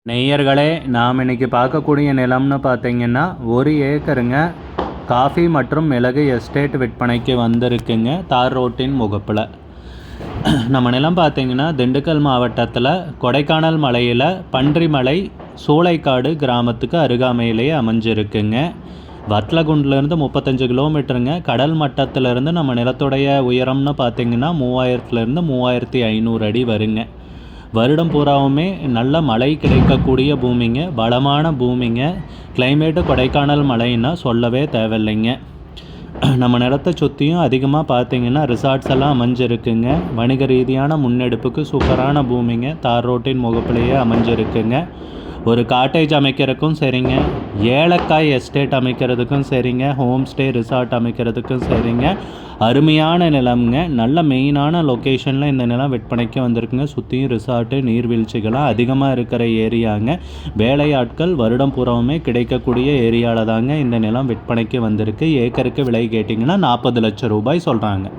நெய்யர்களே, நாம் இன்றைக்கி பார்க்கக்கூடிய நிலம்னு பார்த்தீங்கன்னா 1 ஏக்கருங்க. காஃபி மற்றும் மிளகு எஸ்டேட் விற்பனைக்கு வந்திருக்குங்க தார் ரோட்டின் முகப்பில். நம்ம நிலம் பார்த்திங்கன்னா திண்டுக்கல் மாவட்டத்தில் கொடைக்கானல் மலையில் பன்றிமலை சூளைக்காடு கிராமத்துக்கு அருகாமையிலேயே அமைஞ்சிருக்குங்க. வத்தலகுண்டிலேருந்து 35 கிலோமீட்டருங்க. கடல் மட்டத்திலேருந்து நம்ம நிலத்துடைய உயரம்னு பார்த்திங்கன்னா 3000 3500 அடி வருங்க. வருடம் பூராவுமே நல்ல மழை கிடைக்கக்கூடிய பூமிங்க, பலமான பூமிங்க. கிளைமேட்டு கொடைக்கானல் மலைன்னா சொல்லவே தேவையில்லைங்க. நம்ம நிலத்தை சுற்றியும் அதிகமாக பார்த்திங்கன்னா ரிசார்ட்ஸ் எல்லாம் அமைஞ்சிருக்குங்க. வணிக ரீதியான முன்னெடுப்புக்கு சூப்பரான பூமிங்க. தார் ரோட்டின் முகப்பிலேயே அமைஞ்சிருக்குங்க. ஒரு காட்டேஜ் அமைக்கிறதுக்கும் சரிங்க, ஏலக்காய் எஸ்டேட் அமைக்கிறதுக்கும் சரிங்க, ஹோம் ஸ்டே ரிசார்ட் அமைக்கிறதுக்கும் சரிங்க. அருமையான நிலம்ங்க. நல்ல மெயினான லொக்கேஷனில் இந்த நிலம் விற்பனைக்கு வந்திருக்குங்க. சுற்றியும் ரிசார்ட்டு நீர்வீழ்ச்சிகளாக அதிகமாக இருக்கிற ஏரியாங்க. வேலையாட்கள் வருடம் பூராவுமே கிடைக்கக்கூடிய ஏரியாவில் தாங்க இந்த நிலம் விற்பனைக்கு வந்திருக்கு. ஏக்கருக்கு விலை கேட்டிங்கன்னா 40 லட்சம் ரூபாய் சொல்கிறாங்க.